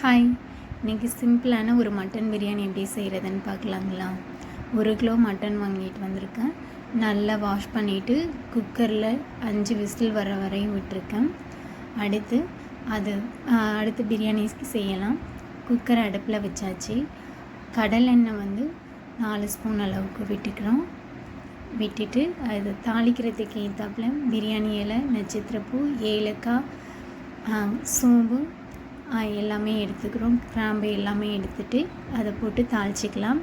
Hi, இன்றைக்கி சிம்பிளான ஒரு மட்டன் பிரியாணி எப்படி செய்கிறதுன்னு பார்க்கலாங்களா? 1 கிலோ மட்டன் வாங்கிட்டு வந்திருக்கேன். நல்லா வாஷ் பண்ணிவிட்டு குக்கரில் 5 விசில் வர வரையும் விட்டுருக்கேன். அடுத்து பிரியாணிக்கு செய்யலாம். குக்கரை அடுப்பில் வச்சாச்சு. கடலெண்ணெய் 4 ஸ்பூன் அளவுக்கு விட்டுட்டு அது தாளிக்கிறதுக்கு ஏற்றாப்புல பிரியாணி இலை, நட்சத்திரப்பூ, ஏலக்காய், சோம்பு எல்லாமே எடுத்துக்கிறோம். கிராம்பு எல்லாமே எடுத்துகிட்டு அதை போட்டு தாளிச்சிக்கலாம்.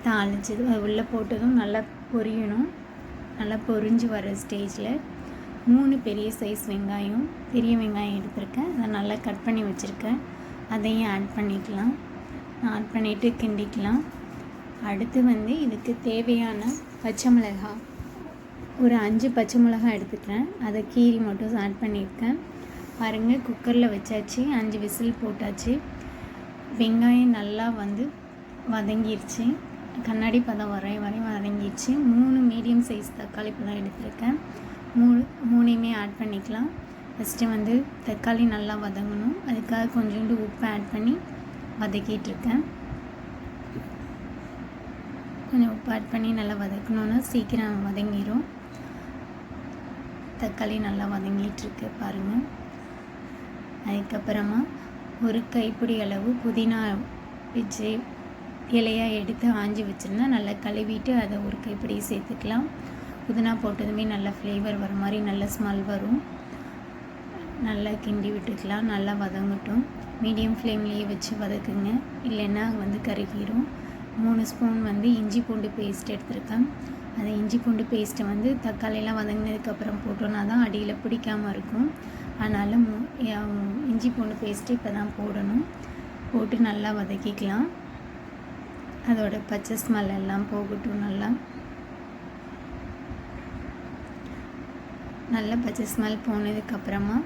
தாளிச்சது உள்ளே போட்டதும் நல்லா பொரியணும். நல்லா பொரிஞ்சு வர ஸ்டேஜில் 3 பெரிய சைஸ் பெரிய வெங்காயம் எடுத்திருக்கேன். அதை நல்லா கட் பண்ணி வச்சுருக்கேன். அதையும் ஆட் பண்ணிக்கலாம். ஆட் பண்ணிவிட்டு கிண்டிக்கலாம். அடுத்து இதுக்கு தேவையான பச்சை மிளகாய் ஒரு 5 பச்சை மிளகாய் எடுத்துக்கிறேன். அதை கீரி மட்டும் ஆட் பண்ணியிருக்கேன். பாருங்கள், குக்கரில் வச்சாச்சு. 5 விசில் போட்டாச்சு. வெங்காயம் நல்லா வதங்கிடுச்சு. கண்ணாடி பதம் வரையும் வதங்கிடுச்சு. 3 மீடியம் சைஸ் தக்காளி பழம் எடுத்திருக்கேன். 3ஐயுமே ஆட் பண்ணிக்கலாம். ஃபஸ்ட்டு தக்காளி நல்லா வதங்கணும். அதுக்காக கொஞ்சோண்டு உப்பு ஆட் பண்ணி வதக்கிட்டுருக்கேன். கொஞ்சம் உப்பு ஆட் பண்ணி நல்லா வதக்கணுன்னா சீக்கிரம் வதங்கிடும். தக்காளி நல்லா வதங்கிட்டுருக்கு பாருங்கள். அதுக்கப்புறமா ஒரு கைப்பிடி அளவு புதினா வச்சு இலையாக எடுத்து ஆஞ்சி வச்சுருந்தா நல்லா கழுவிட்டு அதை ஒரு கைப்பிடி சேர்த்துக்கலாம். புதினா போட்டதுமே நல்லா ஃப்ளேவர் வர மாதிரி நல்ல ஸ்மெல் வரும். நல்லா கிண்டி விட்டுக்கலாம். நல்லா வதங்கட்டும். மீடியம் ஃப்ளேம்லேயே வச்சு வதக்குங்க, இல்லைன்னா கருகிரும். 3 ஸ்பூன் இஞ்சி பூண்டு பேஸ்ட் எடுத்துருக்கேன். அந்த இஞ்சி பூண்டு பேஸ்ட்டை தக்காளியெல்லாம் வதங்கினதுக்கப்புறம் போட்டோன்னா தான் அடியில் பிடிக்காமல் இருக்கும். அதனால் இஞ்சி பூண்டு பேஸ்ட்டு இப்போ தான் போடணும். போட்டு நல்லா வதக்கிக்கலாம். அதோட பச்சை ஸ்மெல் எல்லாம் போகட்டும். நல்லா பச்சை ஸ்மெல் போனதுக்கப்புறமா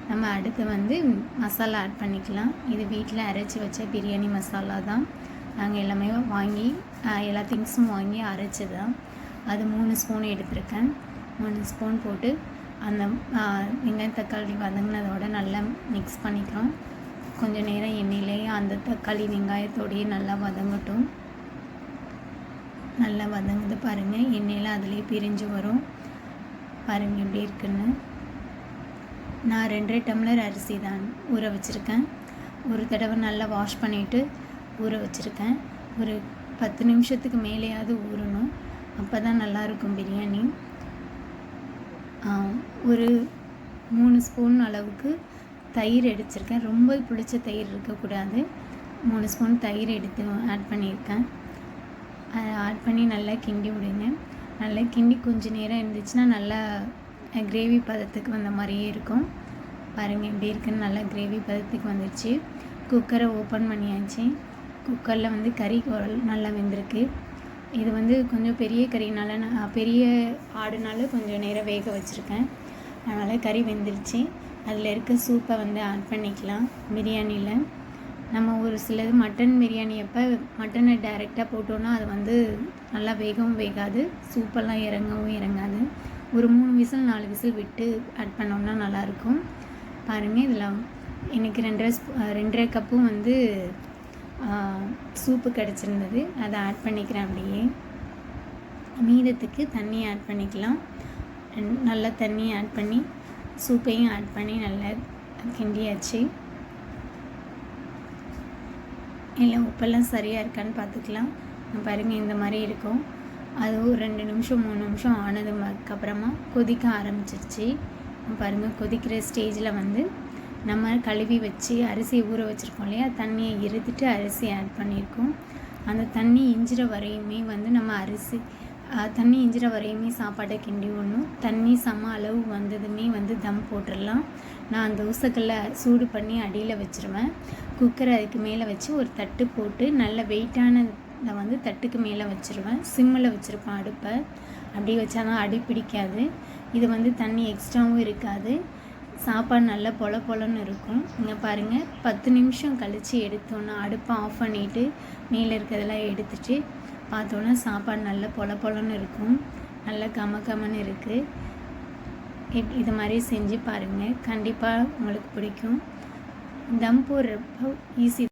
நம்ம அடுத்து மசாலா ஆட் பண்ணிக்கலாம். இது வீட்டில் அரைச்சி வச்ச பிரியாணி மசாலா தான். நாங்கள் எல்லாமே எல்லா திங்ஸும் வாங்கி அரைச்சி தான். அது 3 ஸ்பூன் எடுத்திருக்கேன். 3 ஸ்பூன் போட்டு அந்த வெங்காயம் தக்காளி வதங்கினதோட நல்லா மிக்ஸ் பண்ணிக்கிறோம். கொஞ்சம் நேரம் எண்ணெயிலேயே அந்த தக்காளி வெங்காயத்தோடையே நல்லா வதங்கட்டும். நல்லா வதங்குது பாருங்கள். எண்ணெயில் அதிலே பிரிஞ்சு வரும். பாருங்கள் எப்படி இருக்குன்னு. நான் 2.5 டம்ளர் அரிசி தான் ஊற வச்சுருக்கேன். ஒரு தடவை நல்லா வாஷ் பண்ணிவிட்டு ஊற வச்சுருக்கேன். ஒரு 10 நிமிஷத்துக்கு மேலேயாவது ஊறணும். அப்போ தான் நல்லாயிருக்கும் பிரியாணி. ஒரு 3 ஸ்பூன் அளவுக்கு தயிர் எடுத்துருக்கேன். ரொம்ப புளிச்ச தயிர் இருக்கக்கூடாது. 3 ஸ்பூன் தயிர் எடுத்து ஆட் பண்ணியிருக்கேன். அதை ஆட் பண்ணி நல்லா கிண்டி விடுங்க. நல்லா கிண்டி கொஞ்சம் நேரம் இருந்துச்சுன்னா நல்லா கிரேவி பதத்துக்கு வந்த மாதிரியே இருக்கும். பாருங்கள் எப்படி இருக்குன்னு. நல்லா கிரேவி பதத்துக்கு வந்துடுச்சு. குக்கரை ஓப்பன் பண்ணியாச்சு. குக்கரில் கறி நல்லா வெந்திருக்கு. இது கொஞ்சம் பெரிய கறினால பெரிய ஆடுனால கொஞ்சம் நேரம் வேக வச்சுருக்கேன். அதனால் கறி வெந்துருச்சு. அதில் இருக்க சூப்பை ஆட் பண்ணிக்கலாம். பிரியாணியில் நம்ம ஒரு சிலது மட்டன் பிரியாணி அப்போ மட்டனை டைரெக்டாக போட்டோன்னா அது நல்லா வேகவும் வேகாது, சூப்பெல்லாம் இறங்கவும் இறங்காது. ஒரு 3 விசில் 4 விசில் விட்டு ஆட் பண்ணோம்னா நல்லாயிருக்கும். பாருங்கள், இதில் எனக்கு 2.5 கப்பும் சூப்பு கிடச்சிருந்தது. அதை ஆட் பண்ணிக்கிறேன். அப்படியே மீதத்துக்கு தண்ணி ஆட் பண்ணிக்கலாம். நல்லா தண்ணி ஆட் பண்ணி சூப்பையும் ஆட் பண்ணி நல்லா கிண்டியாச்சு. இல்லை உப்பெல்லாம் சரியாக இருக்கான்னு பார்த்துக்கலாம். பாருங்கள் இந்த மாதிரி இருக்கும். அதுவும் 2 நிமிஷம் 3 நிமிஷம் ஆனதுக்கப்புறமா கொதிக்க ஆரம்பிச்சிருச்சு. பாருங்கள், கொதிக்கிற ஸ்டேஜில் நம்ம கழுவி வச்சு அரிசியை ஊற வச்சுருக்கோம் இல்லையா, தண்ணியை இருத்துட்டு அரிசி ஆட் பண்ணியிருக்கோம். அந்த தண்ணி இஞ்சிற வரையுமே நம்ம தண்ணி இஞ்சிற வரையுமே சாப்பாட்டை கிண்டி விடணும். தண்ணி சம அளவு வந்ததுமே தம் போட்டுடலாம். நான் தோசைக்கல்லை சூடு பண்ணி அடியில் வச்சுருவேன். குக்கரை அதுக்கு மேலே வச்சு ஒரு தட்டு போட்டு நல்ல வெயிட்டானதை தட்டுக்கு மேலே வச்சுருவேன். சிம்மில் வச்சுருப்பேன் அடுப்பை. அப்படி வச்சா தான் அடி பிடிக்காது. இது தண்ணி எக்ஸ்ட்ராவும் இருக்காது. சாப்பாடு நல்லா பொலன்னு இருக்கும். இங்கே பாருங்கள், 10 நிமிஷம் கழித்து எடுத்தோன்னா அடுப்பை ஆஃப் பண்ணிவிட்டு மேலே இருக்கிறதெல்லாம் எடுத்துகிட்டு பார்த்தோன்னா சாப்பாடு நல்லா பொலன்னு இருக்கும். நல்லா கமன்னு இருக்குது. இது மாதிரி செஞ்சு பாருங்கள். கண்டிப்பாக உங்களுக்கு பிடிக்கும். தம் போடுறப்போ ஈஸி